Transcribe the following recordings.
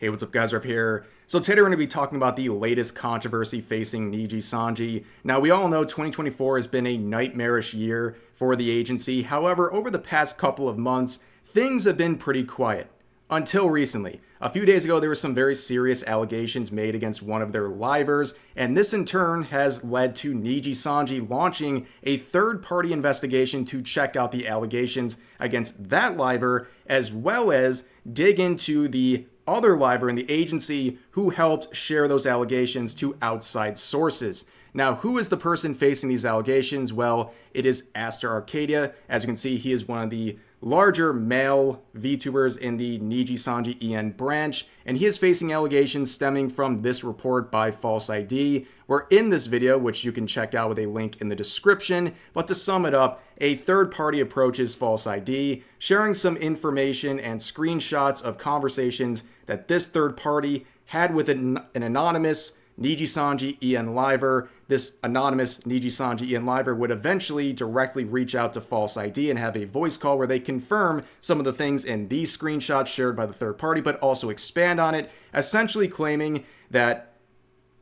Hey, what's up guys, Rev here. So today we're going to be talking about the latest controversy facing Nijisanji. Now we all know 2024 has been a nightmarish year for the agency. However, over the past couple of months, things have been pretty quiet. Until recently. A few days ago, there were some very serious allegations made against one of their livers, and this in turn has led to Nijisanji launching a third-party investigation to check out the allegations against that liver, as well as dig into the other liver in the agency who helped share those allegations to outside sources. Now, who is the person facing these allegations? Well, it is Aster Arcadia. As you can see, he is one of the larger male VTubers in the Nijisanji EN branch, and he is facing allegations stemming from this report by False ID. We're in this video, which you can check out with a link in the description, but to sum it up, a third party approaches False ID, sharing some information and screenshots of conversations that this third party had with an anonymous Nijisanji EN Liver. This anonymous Nijisanji EN Liver would eventually directly reach out to False ID and have a voice call where they confirm some of the things in these screenshots shared by the third party, but also expand on it, essentially claiming that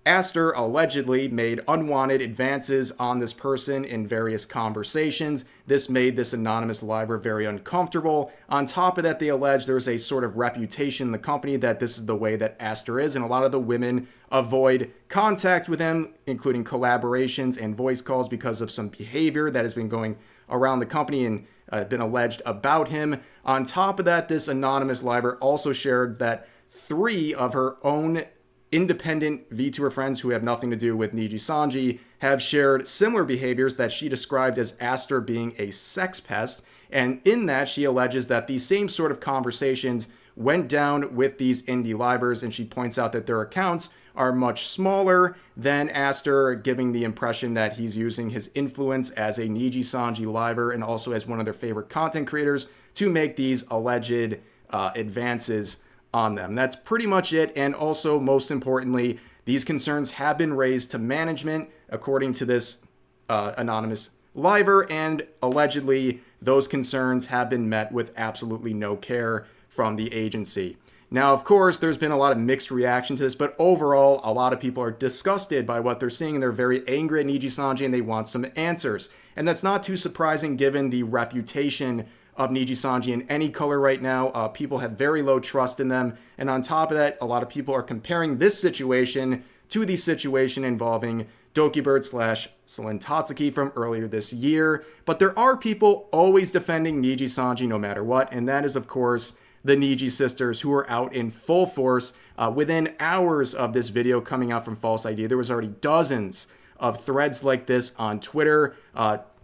Aster allegedly made unwanted advances on this person in various conversations. This made this anonymous liver very uncomfortable. On top of that, they allege there's a sort of reputation in the company that this is the way that Aster is, and a lot of the women avoid contact with him, including collaborations and voice calls, because of some behavior that has been going around the company and been alleged about him. On top of that, this anonymous liver also shared that 3 of her own independent VTuber friends who have nothing to do with Nijisanji have shared similar behaviors that she described as Aster being a sex pest. And in that, she alleges that these same sort of conversations went down with these indie livers, and she points out that their accounts are much smaller than Aster, giving the impression that he's using his influence as a Nijisanji liver and also as one of their favorite content creators to make these alleged advances on them. That's pretty much it. And also, most importantly, these concerns have been raised to management, according to this anonymous liver, and allegedly those concerns have been met with absolutely no care from the agency. Now, of course, there's been a lot of mixed reaction to this, but overall, a lot of people are disgusted by what they're seeing, and they're very angry at Nijisanji, and they want some answers. And that's not too surprising given the reputation of Nijisanji in ANYCOLOR right now. People have very low trust in them. And on top of that, a lot of people are comparing this situation to the situation involving Dokibird / Celine Tatsuki from earlier this year. But there are people always defending Nijisanji no matter what. And that is, of course, the Niji sisters, who are out in full force. Within hours of this video coming out from False ID, there was already dozens of threads like this on Twitter,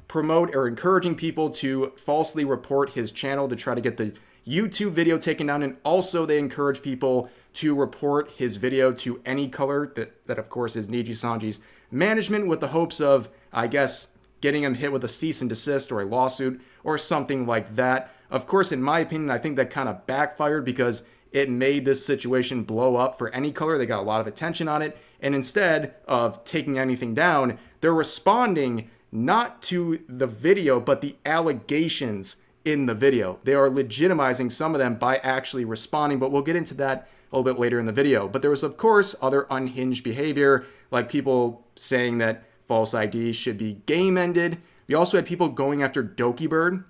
promote or encouraging people to falsely report his channel to try to get the YouTube video taken down. And also they encourage people to report his video to ANYCOLOR, that of course is Nijisanji's management, with the hopes of, I guess, getting him hit with a cease and desist or a lawsuit or something like that. Of course, in my opinion, I think that kind of backfired because it made this situation blow up for ANYCOLOR. They got a lot of attention on it. And instead of taking anything down, they're responding not to the video, but the allegations in the video. They are legitimizing some of them by actually responding, but we'll get into that a little bit later in the video. But there was, of course, other unhinged behavior, like people saying that False ID should be game ended. We also had people going after Dokibird, and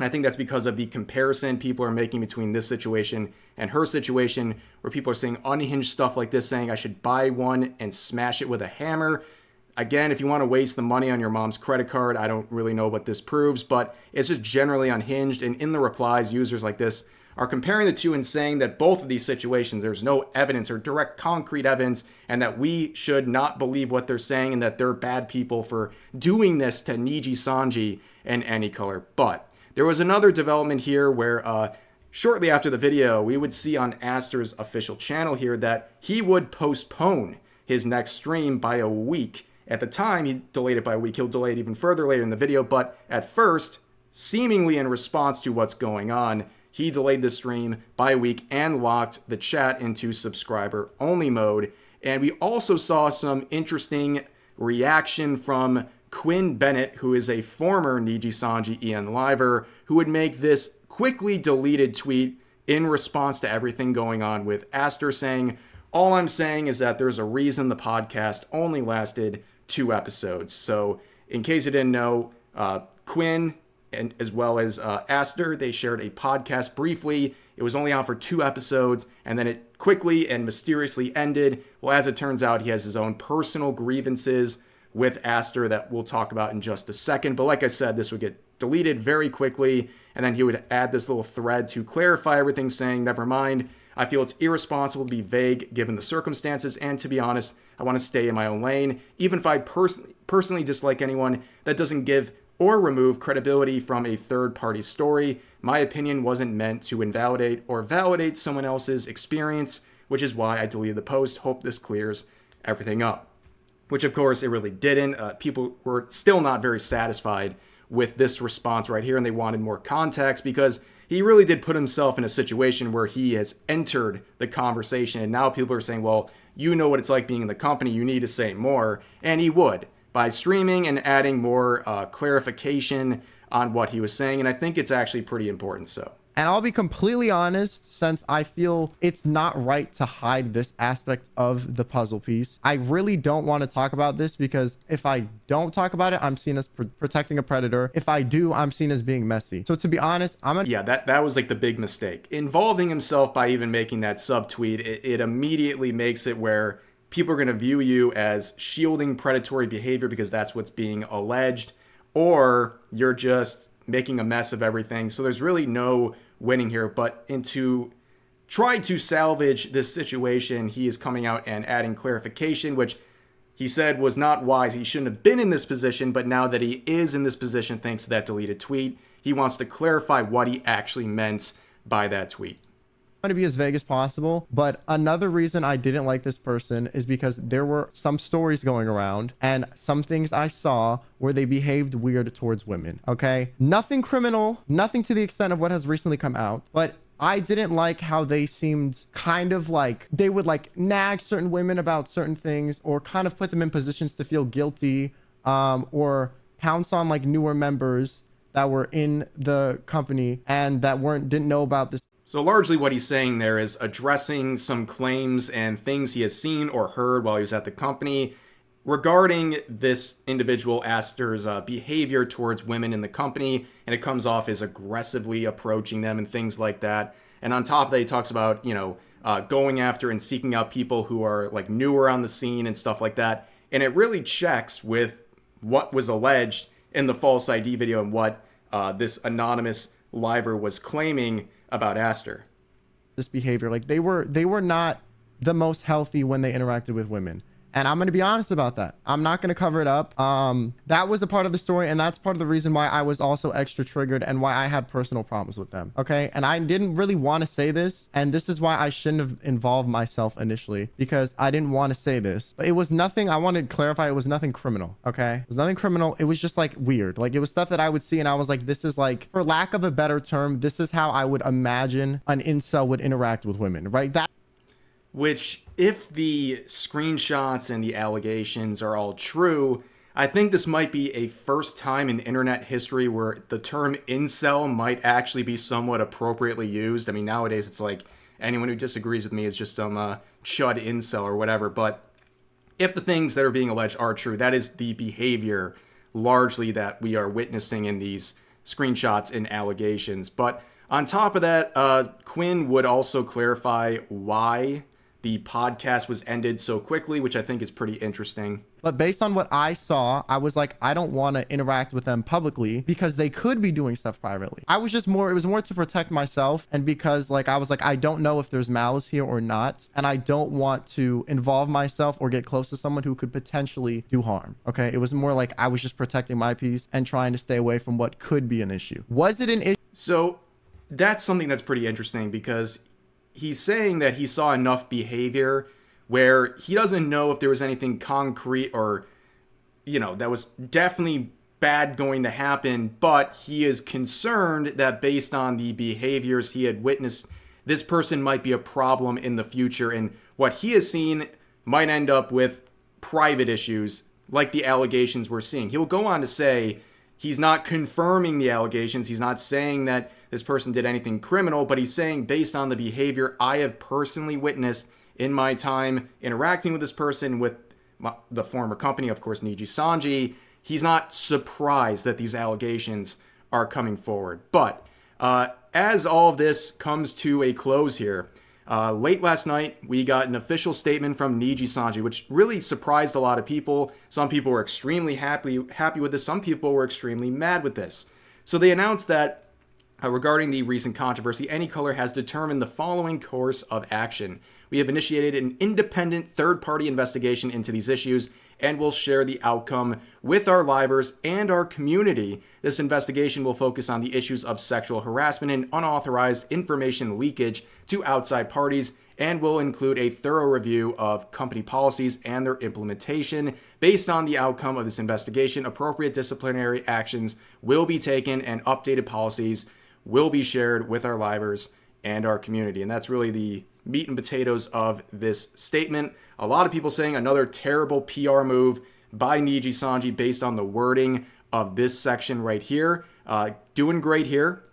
I think that's because of the comparison people are making between this situation and her situation, where people are saying unhinged stuff like this, saying I should buy one and smash it with a hammer. Again, if you want to waste the money on your mom's credit card, I don't really know what this proves, but it's just generally unhinged. And in the replies, users like this are comparing the two and saying that both of these situations, there's no evidence or direct concrete evidence, and that we should not believe what they're saying, and that they're bad people for doing this to Nijisanji and ANYCOLOR. But there was another development here where shortly after the video, we would see on Aster's official channel here that he would postpone his next stream by a week. At the time, he delayed it by a week. He'll delay it even further later in the video. But at first, seemingly in response to what's going on, he delayed the stream by a week and locked the chat into subscriber-only mode. And we also saw some interesting reaction from Quinn Bennett, who is a former Nijisanji EN Liver, who would make this quickly deleted tweet in response to everything going on with Aster, saying, "All I'm saying is that there's a reason the podcast only lasted 2 episodes." So in case you didn't know, Quinn and as well as Aster, they shared a podcast briefly. It was only on for 2 episodes, and then it quickly and mysteriously ended. Well, as it turns out, he has his own personal grievances with Aster that we'll talk about in just a second. But like I said, this would get deleted very quickly, and then he would add this little thread to clarify everything, saying, "Never mind. I feel it's irresponsible to be vague given the circumstances, and to be honest, I want to stay in my own lane. Even if I personally dislike anyone, that doesn't give or remove credibility from a third-party story. My opinion wasn't meant to invalidate or validate someone else's experience, which is why I deleted the post. Hope this clears everything up." Which, of course, it really didn't. People were still not very satisfied with this response right here, and they wanted more context because he really did put himself in a situation where he has entered the conversation, and now people are saying, well, you know what it's like being in the company, you need to say more, and he would, by streaming and adding more clarification on what he was saying, and I think it's actually pretty important. So, and I'll be completely honest, since I feel it's not right to hide this aspect of the puzzle piece, I really don't want to talk about this, because if I don't talk about it, I'm seen as protecting a predator. If I do, I'm seen as being messy. So to be honest, yeah, that was like the big mistake. Involving himself by even making that subtweet, it immediately makes it where people are going to view you as shielding predatory behavior because that's what's being alleged, or you're just making a mess of everything. So there's really no winning here. But to try to salvage this situation, he is coming out and adding clarification, which he said was not wise. He shouldn't have been in this position, but now that he is in this position thanks to that deleted tweet, he wants to clarify what he actually meant by that tweet. To be as vague as possible, but another reason I didn't like this person is because there were some stories going around and some things I saw where they behaved weird towards women. Okay, nothing criminal, nothing to the extent of what has recently come out, but I didn't like how they seemed kind of like they would like nag certain women about certain things, or kind of put them in positions to feel guilty, or pounce on like newer members that were in the company and that didn't know about this. So largely what he's saying there is addressing some claims and things he has seen or heard while he was at the company regarding this individual Aster's behavior towards women in the company, and it comes off as aggressively approaching them and things like that. And on top of that, he talks about, going after and seeking out people who are like newer on the scene and stuff like that. And it really checks with what was alleged in the false ID video and what this anonymous liver was claiming about Aster. This behavior, like they were not the most healthy when they interacted with women, and I'm going to be honest about that. I'm not going to cover it up. That was a part of the story, and that's part of the reason why I was also extra triggered and why I had personal problems with them. Okay, and I didn't really want to say this, and this is why I shouldn't have involved myself initially, because I didn't want to say this. But it was nothing, I wanted to clarify, it was nothing criminal. Okay, it was nothing criminal. It was just like weird. Like it was stuff that I would see and I was like, this is like, for lack of a better term, this is how I would imagine an incel would interact with women, right? Which, if the screenshots and the allegations are all true, I think this might be a first time in internet history where the term incel might actually be somewhat appropriately used. I mean, nowadays it's like anyone who disagrees with me is just some chud incel or whatever. But if the things that are being alleged are true, that is the behavior largely that we are witnessing in these screenshots and allegations. But on top of that, Quinn would also clarify why the podcast was ended so quickly, which I think is pretty interesting. But based on what I saw, I was like, I don't want to interact with them publicly because they could be doing stuff privately. I was just more, it was more to protect myself. And because like, I was like, I don't know if there's malice here or not. And I don't want to involve myself or get close to someone who could potentially do harm. Okay. It was more like I was just protecting my peace and trying to stay away from what could be an issue. Was it an issue? So that's something that's pretty interesting because he's saying that he saw enough behavior where he doesn't know if there was anything concrete or, that was definitely bad going to happen, but he is concerned that based on the behaviors he had witnessed, this person might be a problem in the future, and what he has seen might end up with private issues like the allegations we're seeing. He'll go on to say he's not confirming the allegations. He's not saying that this person did anything criminal, but he's saying based on the behavior I have personally witnessed in my time interacting with this person with the former company, of course, Nijisanji, he's not surprised that these allegations are coming forward. But as all of this comes to a close here, late last night, we got an official statement from Nijisanji, which really surprised a lot of people. Some people were extremely happy with this. Some people were extremely mad with this. So they announced that regarding the recent controversy, ANYCOLOR has determined the following course of action. We have initiated an independent third-party investigation into these issues and will share the outcome with our livers and our community. This investigation will focus on the issues of sexual harassment and unauthorized information leakage to outside parties and will include a thorough review of company policies and their implementation. Based on the outcome of this investigation, appropriate disciplinary actions will be taken and updated policies will be shared with our livers and our community. And that's really the meat and potatoes of this statement. A lot of people saying another terrible PR move by Nijisanji based on the wording of this section right here. Doing great here,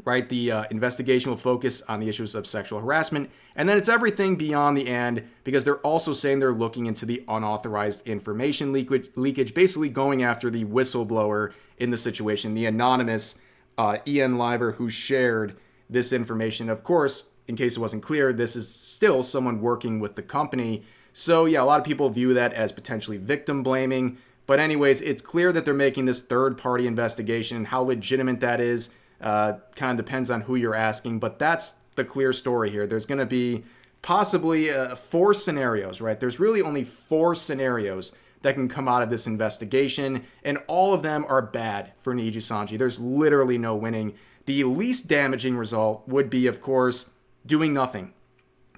right? The investigation will focus on the issues of sexual harassment. And then it's everything beyond the and, because they're also saying they're looking into the unauthorized information leakage, basically going after the whistleblower in the situation, the anonymous EN Liver who shared this information. Of course, in case it wasn't clear, this is still someone working with the company. So yeah, a lot of people view that as potentially victim blaming. But anyways, it's clear that they're making this third-party investigation. How legitimate that is kind of depends on who you're asking. But that's the clear story here. There's going to be possibly 4 scenarios, right? There's really only 4 scenarios that can come out of this investigation, and all of them are bad for Nijisanji. There's literally no winning. The least damaging result would be, of course, doing nothing,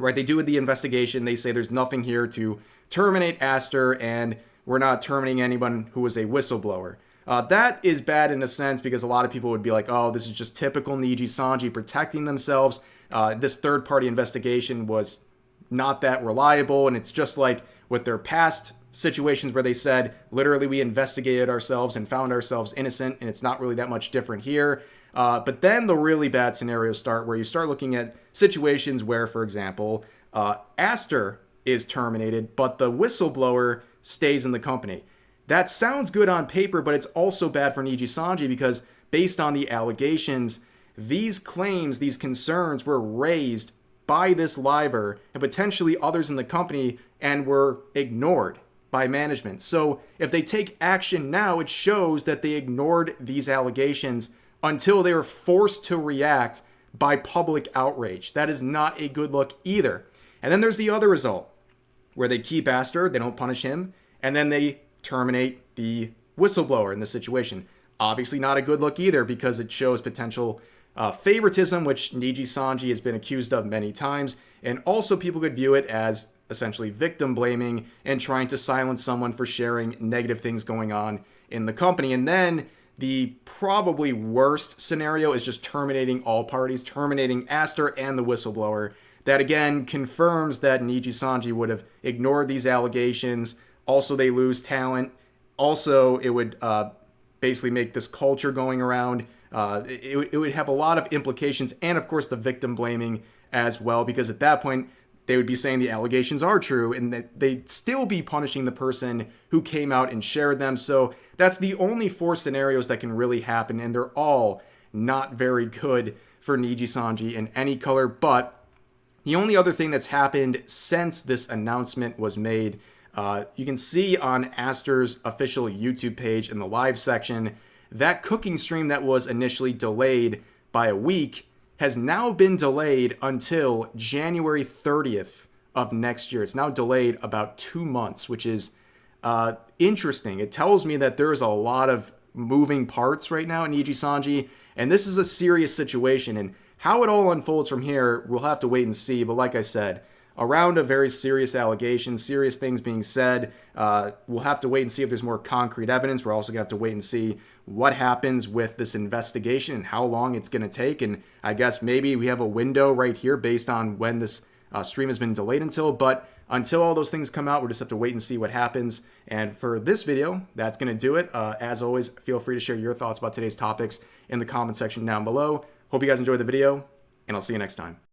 right? They do the investigation. They say there's nothing here to terminate Aster, and we're not terminating anyone who was a whistleblower. That is bad in a sense because a lot of people would be like, oh, this is just typical Nijisanji protecting themselves. This third-party investigation was not that reliable, and it's just like with their past situations where they said, literally, we investigated ourselves and found ourselves innocent, and it's not really that much different here. But then the really bad scenarios start where you start looking at situations where, for example, Aster is terminated, but the whistleblower stays in the company. That sounds good on paper, but it's also bad for Nijisanji because based on the allegations, these claims, these concerns were raised by this Liver and potentially others in the company and were ignored by management. So if they take action now, it shows that they ignored these allegations until they were forced to react by public outrage. That is not a good look either. And then there's the other result, where they keep Aster, they don't punish him, and then they terminate the whistleblower in this situation. Obviously not a good look either because it shows potential favoritism, which Nijisanji has been accused of many times. And also people could view it as essentially victim blaming and trying to silence someone for sharing negative things going on in the company. And then the probably worst scenario is just terminating all parties, terminating Aster and the whistleblower. That again confirms that Nijisanji would have ignored these allegations. Also, they lose talent. Also, it would basically make this culture going around. It would have a lot of implications, and of course the victim blaming as well, because at that point they would be saying the allegations are true and that they'd still be punishing the person who came out and shared them. So that's the only 4 scenarios that can really happen, and they're all not very good for Nijisanji in ANYCOLOR. But the only other thing that's happened since this announcement was made, you can see on Aster's official YouTube page in the live section, that cooking stream that was initially delayed by a week has now been delayed until January 30th of next year. It's now delayed about 2 months, which is interesting. It tells me that there is a lot of moving parts right now in Nijisanji, and this is a serious situation. And how it all unfolds from here, we'll have to wait and see. But like I said, around a very serious allegation, serious things being said, we'll have to wait and see if there's more concrete evidence. We're also going to have to wait and see what happens with this investigation and how long it's going to take. And I guess maybe we have a window right here based on when this stream has been delayed until. But until all those things come out, we'll just have to wait and see what happens. And for this video, that's going to do it. As always, feel free to share your thoughts about today's topics in the comment section down below. Hope you guys enjoyed the video, and I'll see you next time.